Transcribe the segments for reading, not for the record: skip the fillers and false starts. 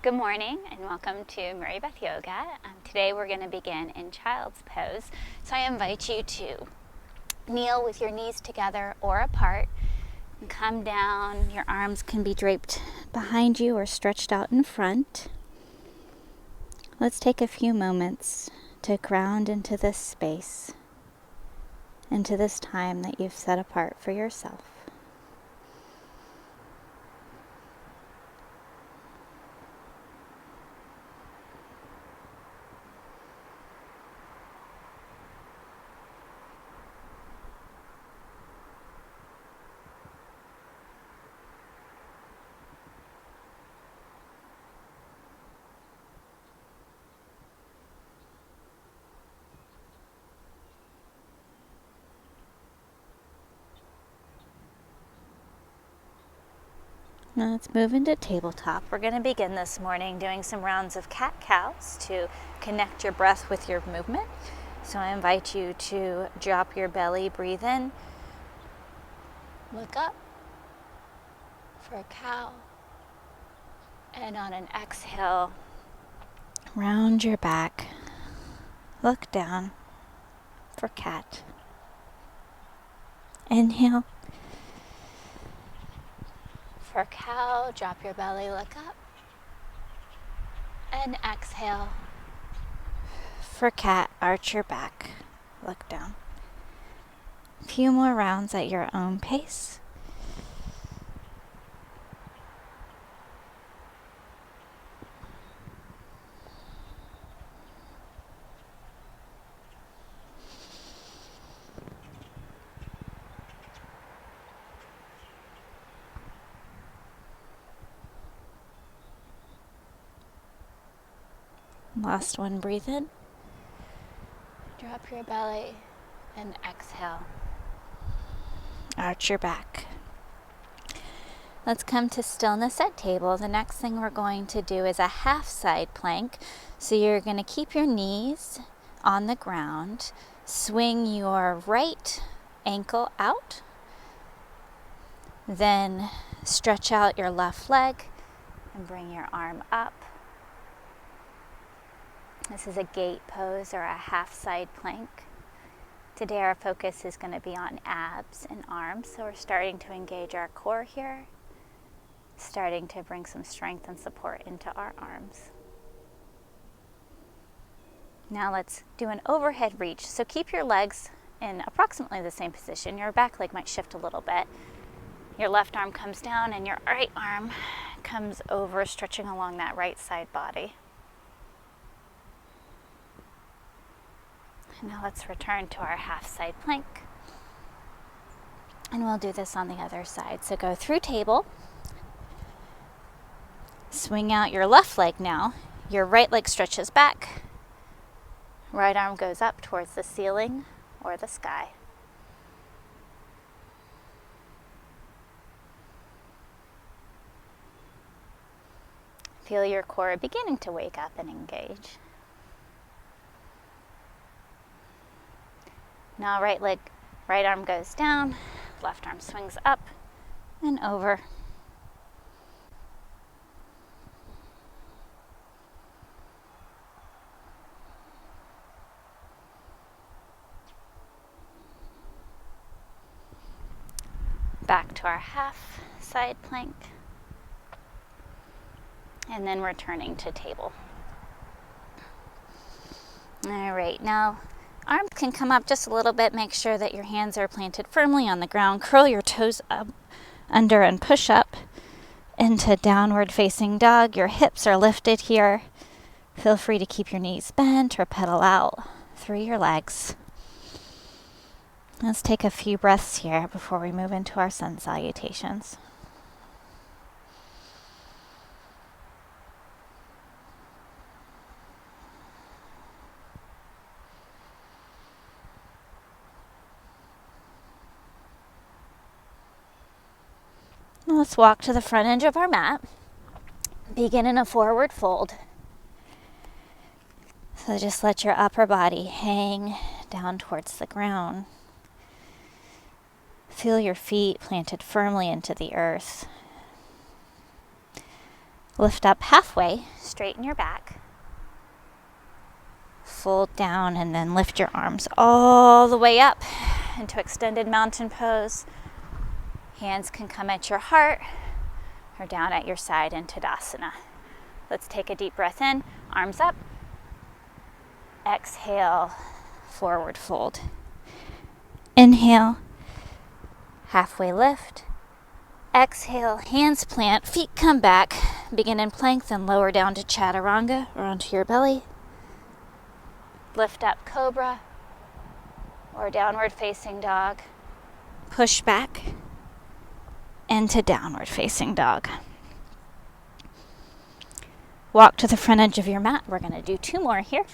Good morning and welcome to Mary Beth Yoga. Today we're going to begin in Child's Pose. So I invite you to kneel with your knees together or apart and come down. Your arms can be draped behind you or stretched out in front. Let's take a few moments to ground into this space, into this time that you've set apart for yourself. Now let's move into tabletop. We're going to begin this morning doing some rounds of cat-cows to connect your breath with your movement. So I invite you to drop your belly, breathe in, look up for a cow, and on an exhale, round your back, look down for cat. Inhale. For cow, drop your belly, look up. And exhale. For cat, arch your back, look down. A few more rounds at your own pace. Last one, breathe in. Drop your belly and exhale. Arch your back. Let's come to stillness at table. The next thing we're going to do is a half side plank. So you're going to keep your knees on the ground. Swing your right ankle out. Then stretch out your left leg and bring your arm up. This is a gate pose or a half side plank. Today our focus is going to be on abs and arms. So we're starting to engage our core here, starting to bring some strength and support into our arms. Now let's do an overhead reach. So keep your legs in approximately the same position. Your back leg might shift a little bit. Your left arm comes down and your right arm comes over, stretching along that right side body. Now let's return to our half side plank. And we'll do this on the other side. So go through table. Swing out your left leg now. Your right leg stretches back. Right arm goes up towards the ceiling or the sky. Feel your core beginning to wake up and engage. Now right arm goes down, left arm swings up and over. Back to our half side plank. And then returning to table. All right, now arms can come up just a little bit. Make sure that your hands are planted firmly on the ground. Curl your toes up under and push up into downward facing dog. Your hips are lifted here. Feel free to keep your knees bent or pedal out through your legs. Let's take a few breaths here before we move into our sun salutations. Let's walk to the front edge of our mat. Begin in a forward fold. So just let your upper body hang down towards the ground. Feel your feet planted firmly into the earth. Lift up halfway, straighten your back. Fold down and then lift your arms all the way up into extended mountain pose. Hands can come at your heart or down at your side in Tadasana. Let's take a deep breath in, arms up. Exhale, forward fold. Inhale, halfway lift. Exhale, hands plant, feet come back. Begin in plank, then lower down to Chaturanga or onto your belly. Lift up Cobra or Downward Facing Dog. Push back into Downward Facing Dog. Walk to the front edge of your mat. We're going to do 2 more here.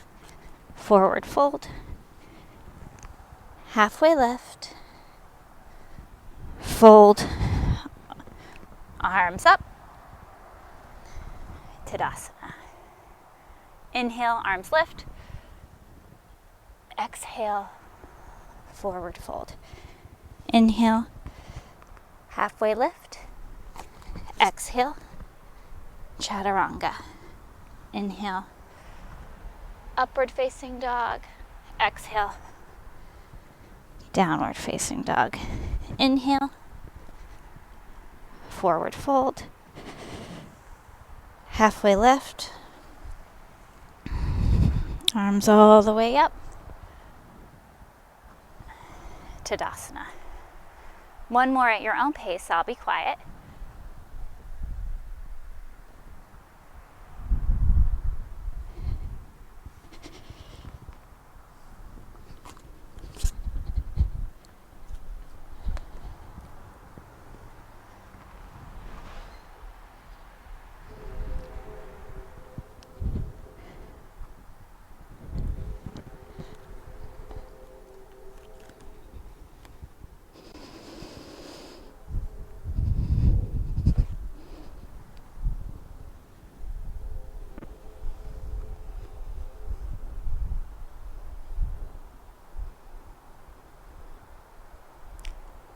Forward fold. Halfway lift. Fold. Arms up. Tadasana. Inhale, arms lift. Exhale, forward fold. Inhale, halfway lift. Exhale, Chaturanga. Inhale, upward facing dog. Exhale, downward facing dog. Inhale, forward fold. Halfway lift. Arms all the way up. Tadasana. 1 more at your own pace. I'll be quiet.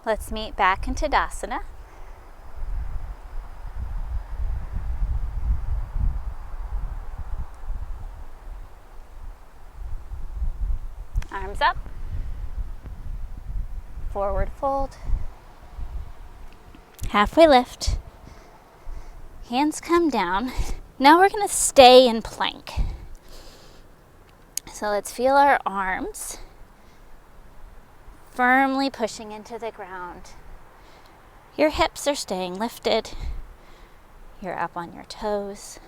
Let's meet back in Tadasana. Arms up. Forward fold. Halfway lift. Hands come down. Now we're going to stay in plank. So let's feel our arms firmly pushing into the ground. Your hips are staying lifted. You're up on your toes.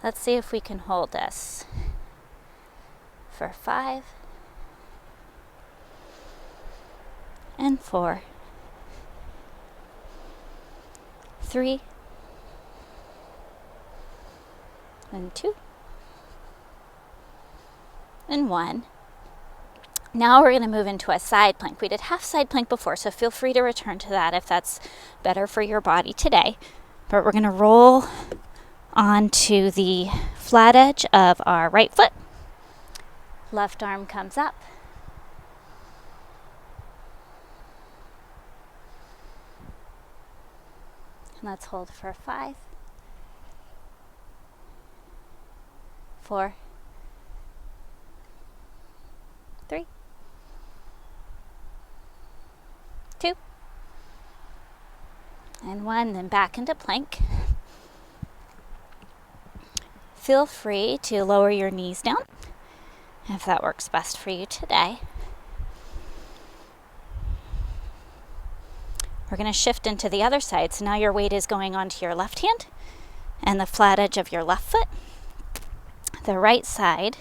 Let's see if we can hold this for 5 and 4, 3 and 2 and 1. Now we're going to move into a side plank. We did half side plank before, so feel free to return to that if that's better for your body today. But we're going to roll onto the flat edge of our right foot. Left arm comes up. And let's hold for 5, 4, 3, 2, and 1. Then back into plank. Feel free to lower your knees down if that works best for you today. We're going to shift into the other side. So now your weight is going onto your left hand and the flat edge of your left foot. The right side,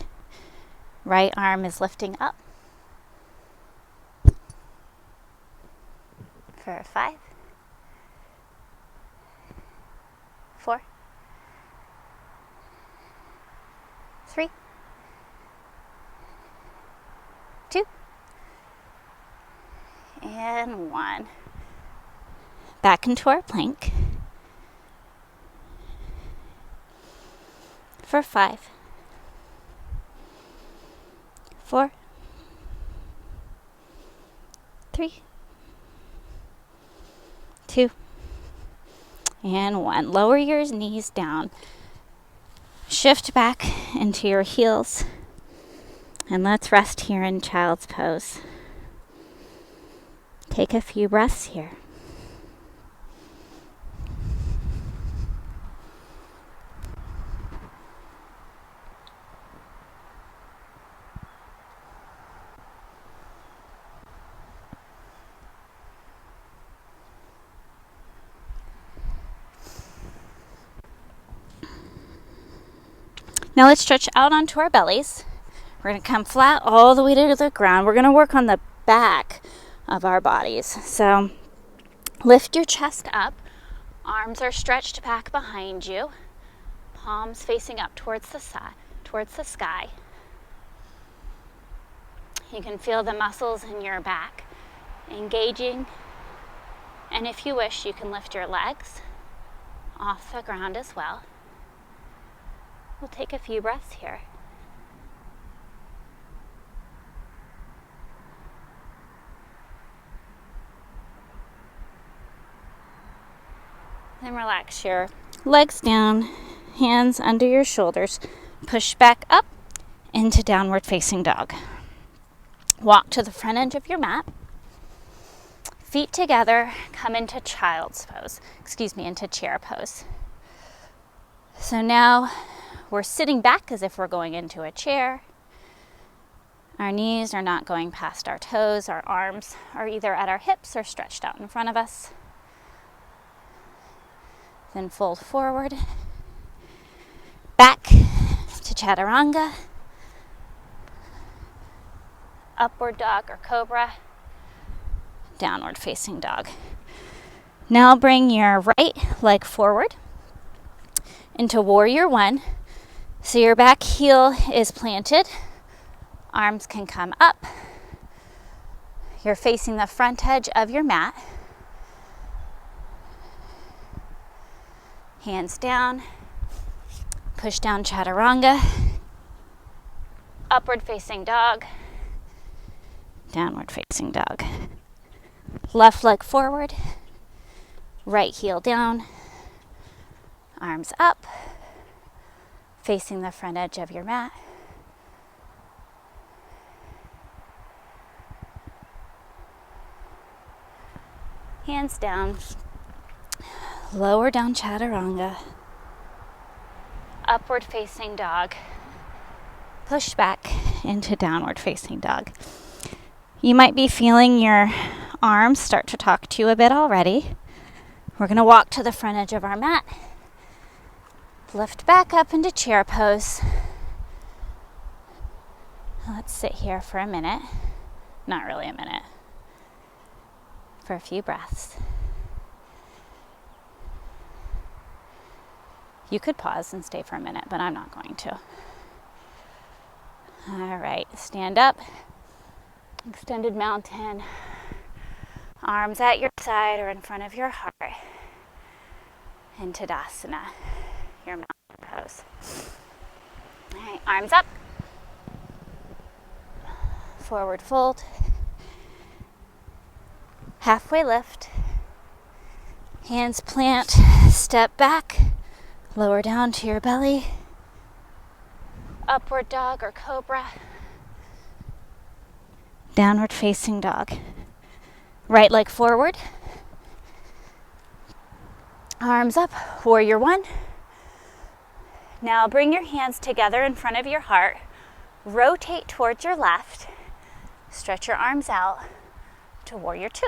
right arm is lifting up for 5, 4, 3, 2, and 1. Back into our plank for 5, 4, 3, 2, And 1. Lower your knees down. Shift back into your heels. And let's rest here in child's pose. Take a few breaths here. Now let's stretch out onto our bellies. We're going to come flat all the way to the ground. We're going to work on the back of our bodies. So lift your chest up. Arms are stretched back behind you. Palms facing up towards the sky. You can feel the muscles in your back engaging. And if you wish, you can lift your legs off the ground as well. We'll take a few breaths here. Then relax your legs down, hands under your shoulders. Push back up into downward facing dog. Walk to the front edge of your mat. Feet together, come into into chair pose. So now we're sitting back as if we're going into a chair. Our knees are not going past our toes. Our arms are either at our hips or stretched out in front of us. Then fold forward. Back to chaturanga. Upward dog or cobra. Downward facing dog. Now bring your right leg forward into warrior 1. So your back heel is planted. Arms can come up. You're facing the front edge of your mat. Hands down. Push down chaturanga. Upward facing dog. Downward facing dog. Left leg forward. Right heel down. Arms up. Facing the front edge of your mat. Hands down. Lower down chaturanga. Upward facing dog. Push back into downward facing dog. You might be feeling your arms start to talk to you a bit already. We're going to walk to the front edge of our mat. Lift back up into chair pose. Let's sit here for a minute. Not really a minute. For a few breaths. You could pause and stay for a minute, but I'm not going to. All right, stand up. Extended mountain. Arms at your side or in front of your heart. In Tadasana, your mountain pose. All right, arms up. Forward fold. Halfway lift. Hands plant, step back. Lower down to your belly. Upward dog or cobra. Downward facing dog. Right leg forward. Arms up, warrior 1. Now bring your hands together in front of your heart. Rotate towards your left. Stretch your arms out to warrior 2.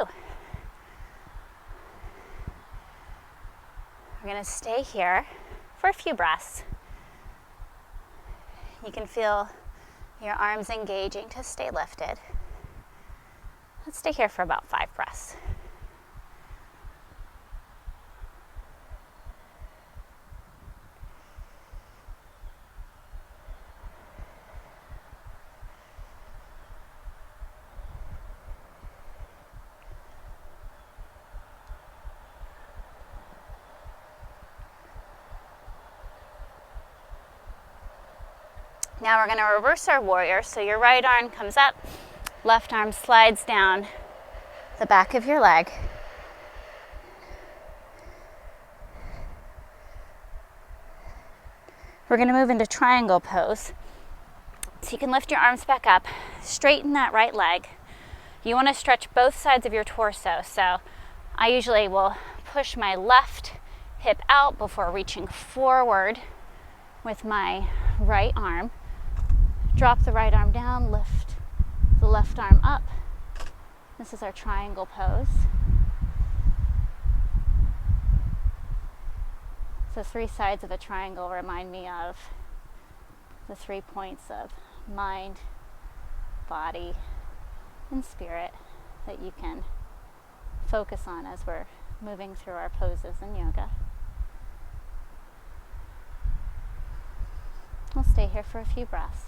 We're going to stay here for a few breaths. You can feel your arms engaging to stay lifted. Let's stay here for about 5 breaths. Now we're going to reverse our warrior. So your right arm comes up, left arm slides down the back of your leg. We're going to move into triangle pose. So you can lift your arms back up, straighten that right leg. You want to stretch both sides of your torso. So I usually will push my left hip out before reaching forward with my right arm. Drop the right arm down, lift the left arm up. This is our triangle pose. So 3 sides of a triangle remind me of the 3 points of mind, body, and spirit that you can focus on as we're moving through our poses in yoga. We'll stay here for a few breaths.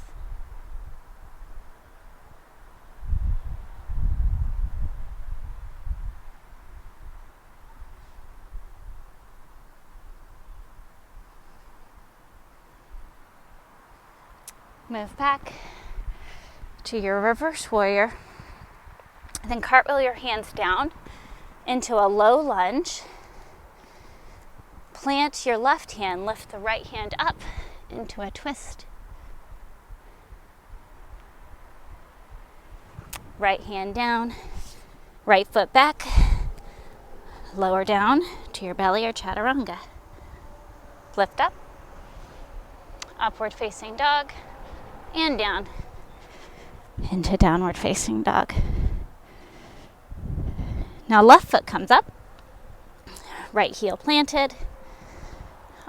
Move back to your reverse warrior. Then cartwheel your hands down into a low lunge. Plant your left hand, lift the right hand up into a twist. Right hand down, right foot back, lower down to your belly or chaturanga. Lift up, upward facing dog, and down into downward facing dog. Now left foot comes up, right heel planted,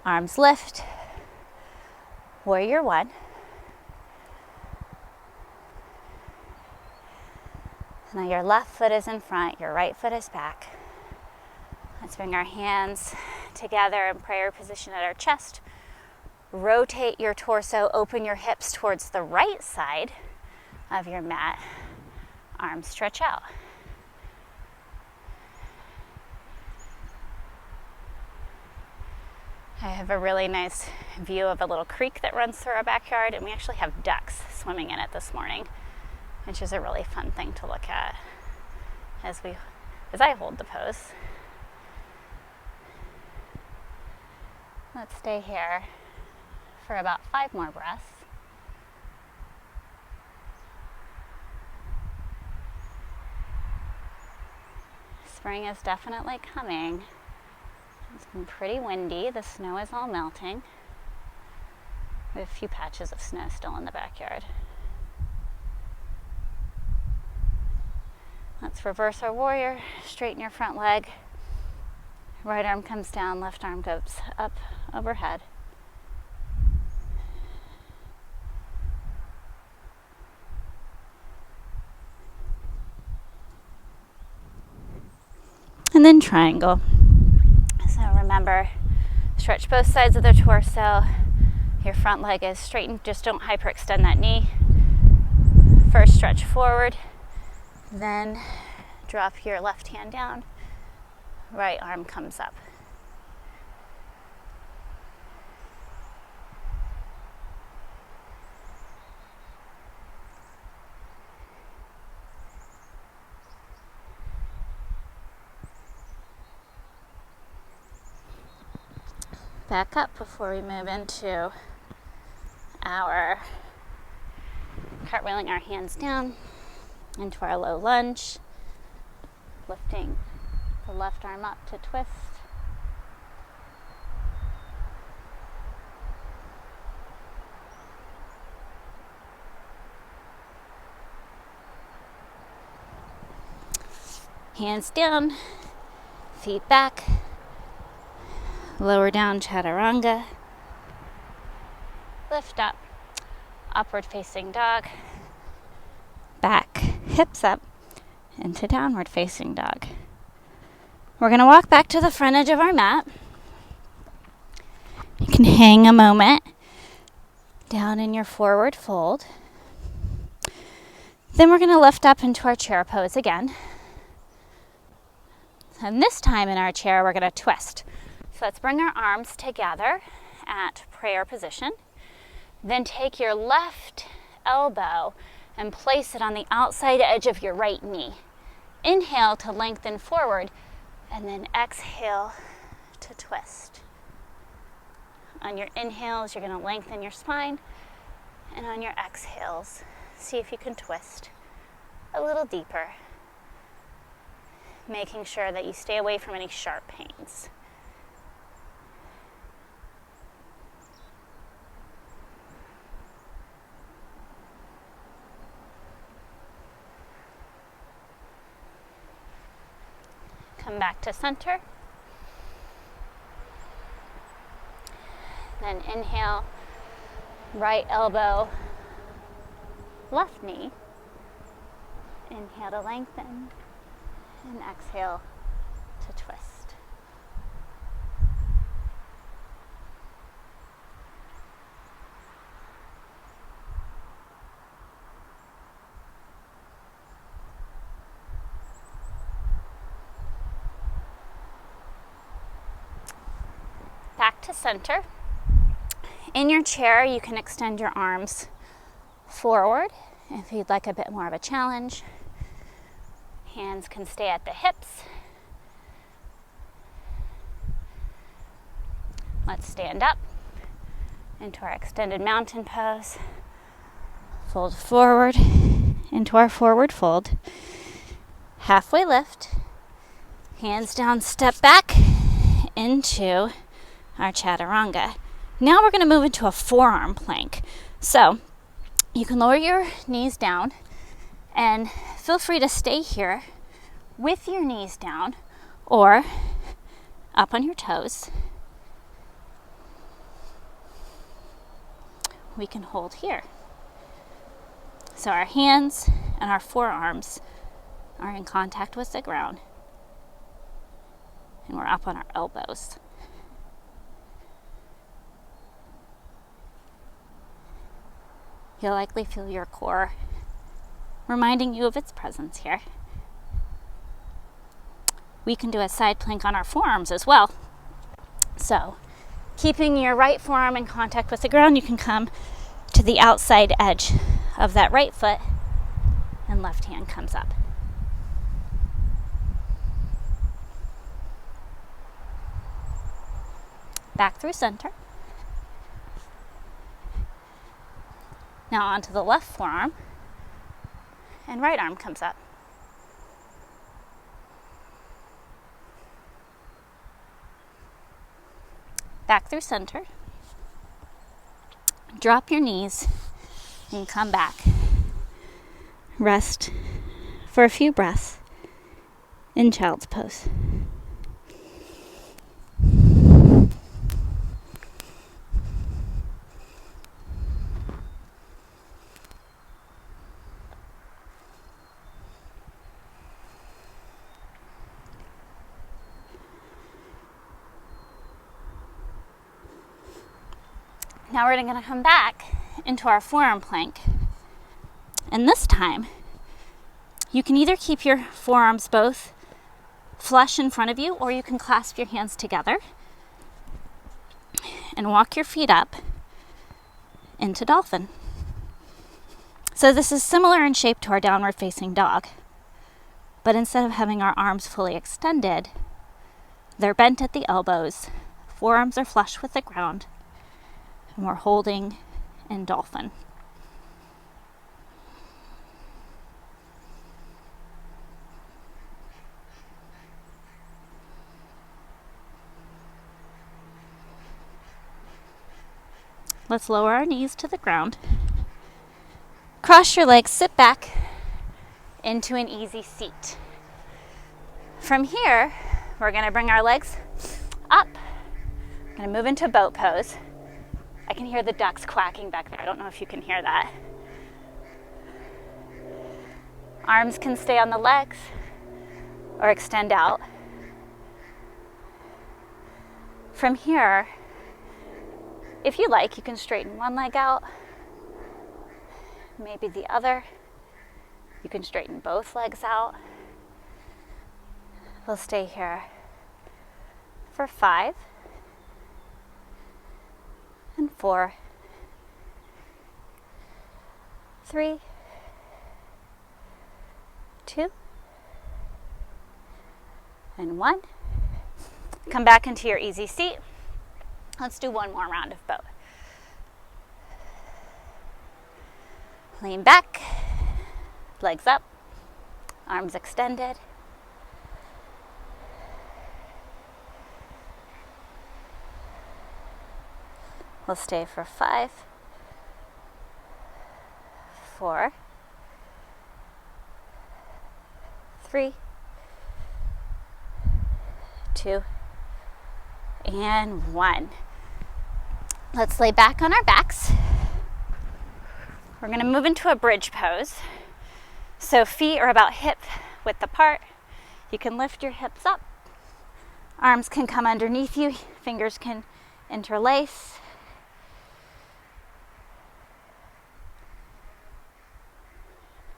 arms lift, warrior one. Now your left foot is in front, your right foot is back. Let's bring our hands together in prayer position at our chest. Rotate your torso, open your hips towards the right side of your mat. Arms stretch out. I have a really nice view of a little creek that runs through our backyard, and we actually have ducks swimming in it this morning, which is a really fun thing to look at as I hold the pose. Let's stay here for about 5 more breaths. Spring is definitely coming. It's been pretty windy. The snow is all melting. We have a few patches of snow still in the backyard. Let's reverse our warrior. Straighten your front leg. Right arm comes down, left arm goes up overhead. And then triangle. So remember, stretch both sides of the torso. Your front leg is straightened. Just don't hyperextend that knee. First stretch forward. Then drop your left hand down. Right arm comes up. Back up before we move into our cartwheeling our hands down into our low lunge, lifting the left arm up to twist. Hands down, feet back. Lower down chaturanga. Lift up. Upward facing dog. Back, hips up into downward facing dog. We're going to walk back to the front edge of our mat. You can hang a moment down in your forward fold. Then we're going to lift up into our chair pose again. And this time in our chair, we're going to twist. So let's bring our arms together at prayer position. Then take your left elbow and place it on the outside edge of your right knee. Inhale to lengthen forward, and then exhale to twist. On your inhales, you're going to lengthen your spine, and on your exhales, see if you can twist a little deeper, making sure that you stay away from any sharp pains. Come back to center. Then inhale, right elbow, left knee. Inhale to lengthen, and exhale to twist. Back to center. In your chair, you can extend your arms forward if you'd like a bit more of a challenge. Hands can stay at the hips. Let's stand up into our extended mountain pose. Fold forward into our forward fold. Halfway lift. Hands down, step back into our chaturanga. Now we're going to move into a forearm plank. So you can lower your knees down and feel free to stay here with your knees down or up on your toes. We can hold here. So our hands and our forearms are in contact with the ground, and we're up on our elbows. You'll likely feel your core reminding you of its presence here. We can do a side plank on our forearms as well. So, keeping your right forearm in contact with the ground, you can come to the outside edge of that right foot, and left hand comes up. Back through center. Now onto the left forearm, and right arm comes up. Back through center. Drop your knees and come back. Rest for a few breaths in child's pose. Now we're going to come back into our forearm plank. And this time, you can either keep your forearms both flush in front of you, or you can clasp your hands together and walk your feet up into dolphin. So this is similar in shape to our downward facing dog, but instead of having our arms fully extended, they're bent at the elbows, forearms are flush with the ground, and we're holding in dolphin. Let's lower our knees to the ground. Cross your legs, sit back into an easy seat. From here, we're going to bring our legs up. We're going to move into boat pose. I can hear the ducks quacking back there. I don't know if you can hear that. Arms can stay on the legs or extend out. From here, if you like, you can straighten one leg out, maybe the other. You can straighten both legs out. We'll stay here for 5 and 4, 3, 2, and 1. Come back into your easy seat. Let's do one more round of both. Lean back, legs up, arms extended. We'll stay for 5, 4, 3, 2, and 1. Let's lay back on our backs. We're going to move into a bridge pose. So feet are about hip width apart. You can lift your hips up. Arms can come underneath you. Fingers can interlace.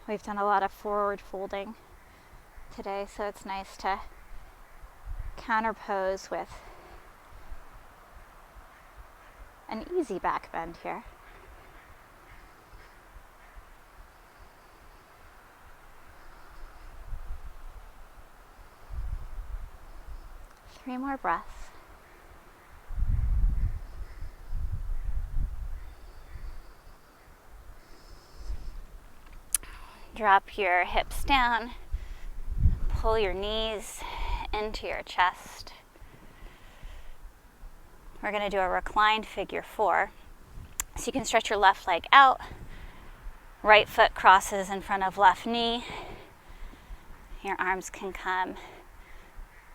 We've done a lot of forward folding today, so it's nice to counterpose with an easy back bend here. Three more breaths. Drop your hips down, pull your knees into your chest. We're going to do a reclined figure 4. So you can stretch your left leg out, right foot crosses in front of left knee. Your arms can come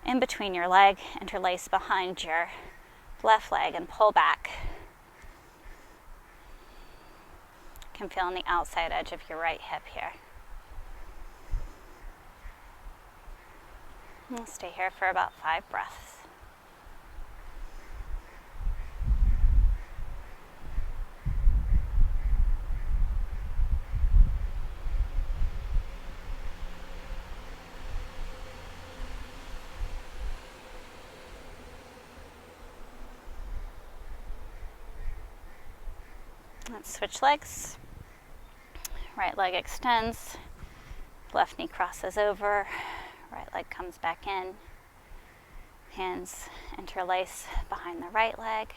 in between your leg, interlace behind your left leg and pull back. You can feel on the outside edge of your right hip here. We'll stay here for about 5 breaths. Let's switch legs. Right leg extends, left knee crosses over. Right leg comes back in, hands interlace behind the right leg,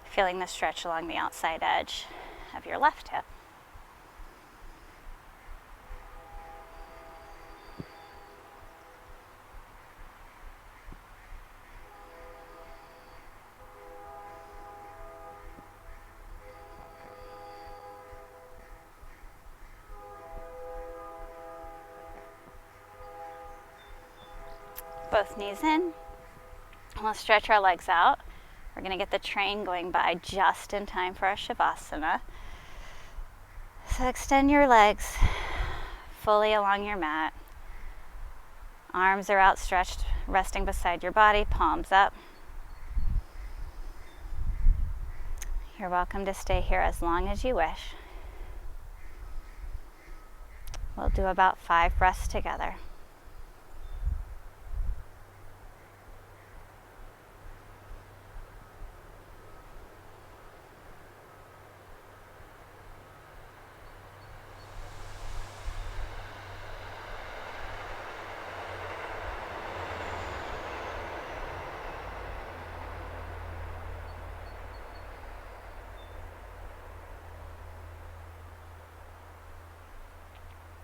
feeling the stretch along the outside edge of your left hip. Both knees in. We'll stretch our legs out. We're going to get the train going by just in time for our Shavasana. So extend your legs fully along your mat. Arms are outstretched, resting beside your body, palms up. You're welcome to stay here as long as you wish. We'll do about 5 breaths together.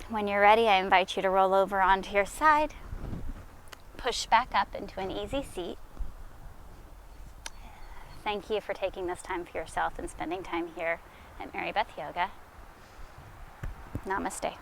When you're ready, I invite you to roll over onto your side, push back up into an easy seat. Thank you for taking this time for yourself and spending time here at Mary Beth Yoga. Namaste.